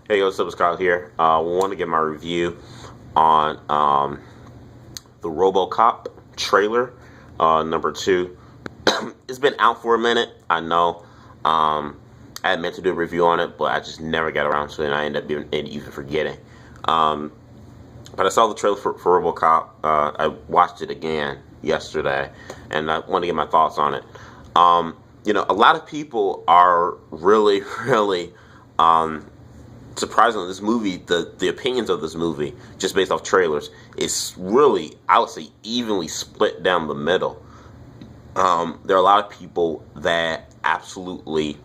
Hey, what's up, Scott here. I want to get my review on the RoboCop trailer, number two. It's been out for a minute, I know. I had meant to do a review on it, but I just never got around to it, and I ended up even forgetting. Um, but I saw the trailer for RoboCop. I watched it again yesterday, and I want to get my thoughts on it. A lot of people are really, really. Surprisingly, this movie, the opinions of this movie, just based off trailers, is really, I would say, evenly split down the middle. There are a lot of people that absolutely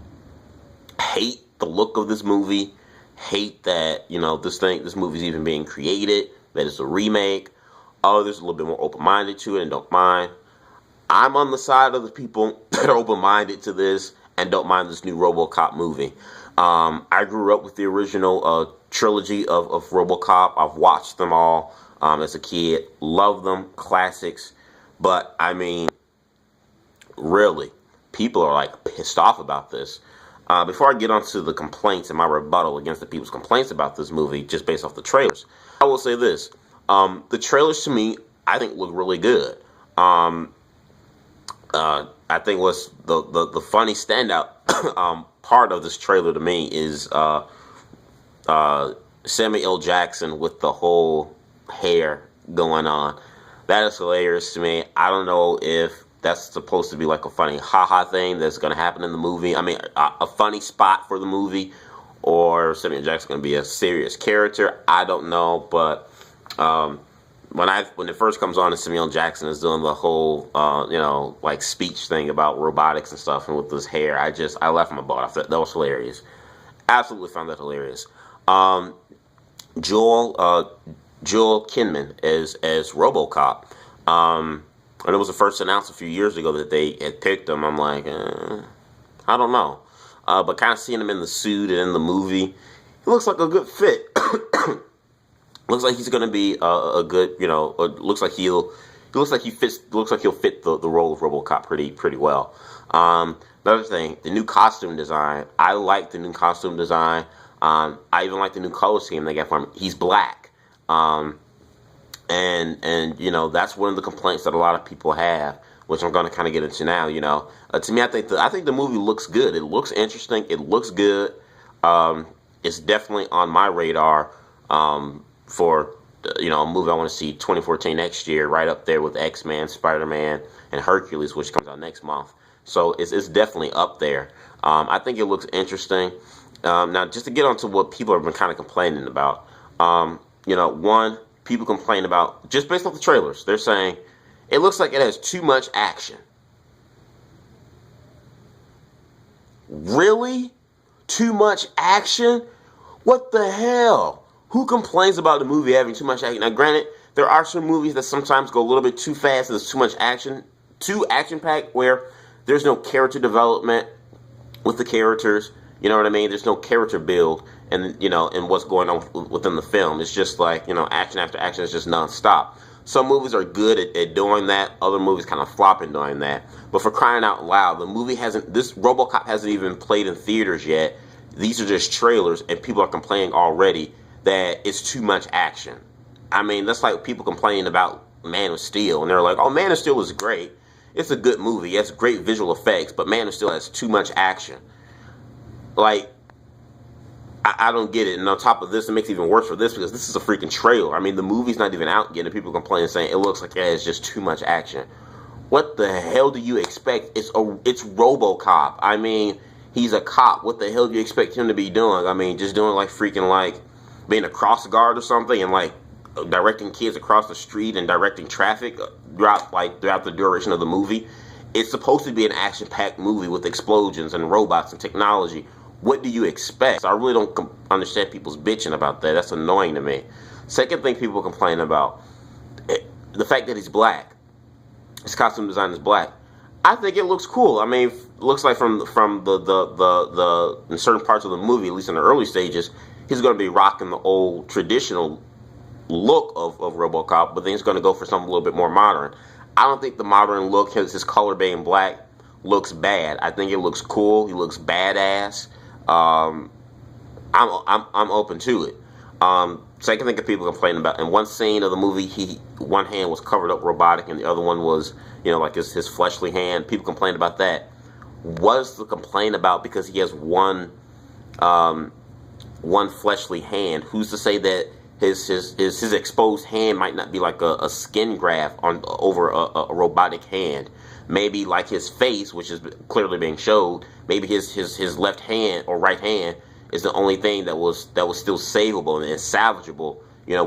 hate the look of this movie, hate that this movie's even being created, that it's a remake. Others a little bit more open-minded to it and don't mind. I'm on the side of the people that are open-minded to this and don't mind this new RoboCop movie. I grew up with the original trilogy of RoboCop. I've watched them all as a kid. Love them. Classics. But, I mean, really, people are, pissed off about this. Before I get onto the complaints and my rebuttal against the people's complaints about this movie, just based off the trailers, I will say this. The trailers, to me, I think look really good. I think what's the funny standout part of this trailer to me is Samuel L. Jackson with the whole hair going on. That is hilarious to me. I don't know if that's supposed to be like a funny haha thing that's going to happen in the movie. I mean, a funny spot for the movie, or Samuel L. Jackson going to be a serious character. I don't know, but when it first comes on and Samuel L. Jackson is doing the whole, speech thing about robotics and stuff, and with his hair, I laughed my butt off. That was hilarious. Absolutely found that hilarious. Joel Kinnaman as RoboCop. And it was the first announced a few years ago that they had picked him. I'm like, I don't know. But kind of seeing him in the suit and in the movie, he looks like a good fit. Looks like he's going to be a good, looks like he'll fit the role of RoboCop pretty well. Another thing, the new costume design. I like the new costume design. I even like the new color scheme they got for him. He's black. And that's one of the complaints that a lot of people have, which I'm going to kind of get into now. To me, I think the movie looks good. It looks interesting. It looks good. It's definitely on my radar. For a movie I want to see 2014 next year, right up there with X-Men, Spider-Man, and Hercules, which comes out next month. So it's definitely up there. I think it looks interesting. Now, just to get onto what people have been kind of complaining about, one, people complain about, just based off the trailers, they're saying it looks like it has too much action. Really? Too much action? What the hell? Who complains about the movie having too much action? Now, granted, there are some movies that sometimes go a little bit too fast and there's too much action, too action-packed, where there's no character development with the characters. You know what I mean? There's no character build and what's going on within the film. It's just like, action after action is just nonstop. Some movies are good at doing that. Other movies kind of flop in doing that. But for crying out loud, this RoboCop hasn't even played in theaters yet. These are just trailers, and people are complaining already that it's too much action. I mean, that's like people complaining about Man of Steel, and they're like, oh, Man of Steel is great. It's a good movie. It has great visual effects, but Man of Steel has too much action. Like, I don't get it. And on top of this, it makes it even worse for this because this is a freaking trailer. I mean, the movie's not even out yet, and people complaining saying it looks like it has just too much action. What the hell do you expect? It's RoboCop. I mean, he's a cop. What the hell do you expect him to be doing? I mean, just doing being a cross guard or something and directing kids across the street and directing traffic throughout the duration of the movie. It's supposed to be an action-packed movie with explosions and robots and technology. What do you expect? So I really don't understand people's bitching about that. That's annoying to me. Second thing people complain about, the fact that he's black. His costume design is black. I think it looks cool. I mean, it looks like from the in certain parts of the movie, at least in the early stages, he's going to be rocking the old traditional look of RoboCop, but then he's going to go for something a little bit more modern. I don't think the modern look, his color being black, looks bad. I think it looks cool. He looks badass. I'm open to it. So I can think of people complaining about in one scene of the movie, one hand was covered up robotic and the other one was, like his fleshly hand. People complained about that. What's the complaint about because he has one fleshly hand? Who's to say that his exposed hand might not be like a skin graft over a robotic hand? Maybe like his face, which is clearly being showed. Maybe his left hand or right hand is the only thing that was still savable and salvageable,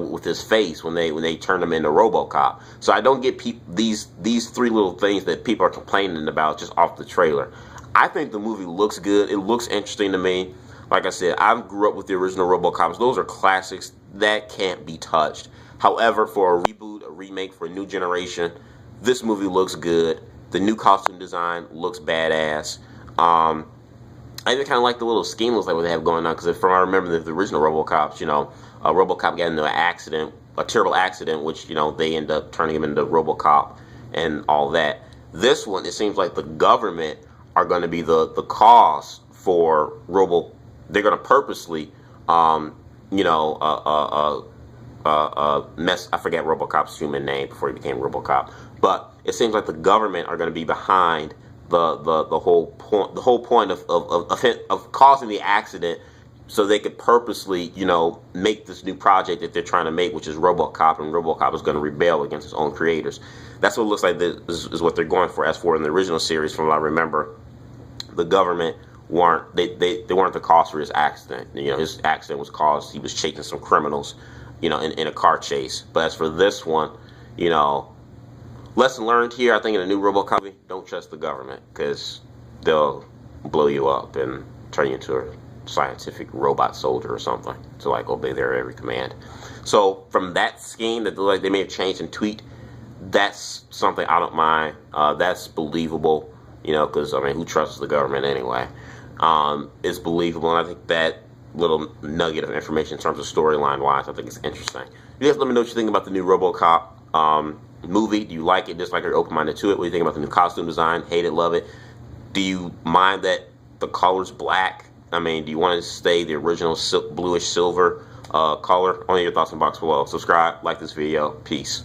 with his face when they turned him into RoboCop. So I don't get these three little things that people are complaining about just off the trailer. I think the movie looks good. It looks interesting to me. Like I said, I grew up with the original RoboCops. Those are classics that can't be touched. However, for a reboot, a remake for a new generation, this movie looks good. The new costume design looks badass. I even kind of like the little schemes like what they have going on, because from I remember the original RoboCops, RoboCop got into an accident, a terrible accident, which they end up turning him into RoboCop and all that. This one, it seems like the government are going to be the cause for They're going to purposely, mess. I forget RoboCop's human name before he became RoboCop, but it seems like the government are going to be behind the whole point. The whole point of causing the accident, so they could purposely, make this new project that they're trying to make, which is RoboCop, and RoboCop is going to rebel against his own creators. That's what it looks like. This is what they're going for. As for in the original series, from what I remember, the government weren't the cause for his accident. His accident was caused. He was chasing some criminals, in a car chase. But as for this one, lesson learned here, I think, in a new RoboCop, don't trust the government, because they'll blow you up and turn you into a scientific robot soldier or something to obey their every command. So from that scheme that they may have changed and tweaked, that's something I don't mind. That's believable, because who trusts the government anyway? It's believable, and I think that little nugget of information in terms of storyline wise, I think it's interesting. You guys let me know what you think about the new RoboCop movie. Do you like it, dislike it, or open-minded to it? What do you think about the new costume design? Hate it, love it? Do you mind that the color's black? Do you want to stay the original bluish silver color? Only your thoughts in the box below. Subscribe, like this video. Peace.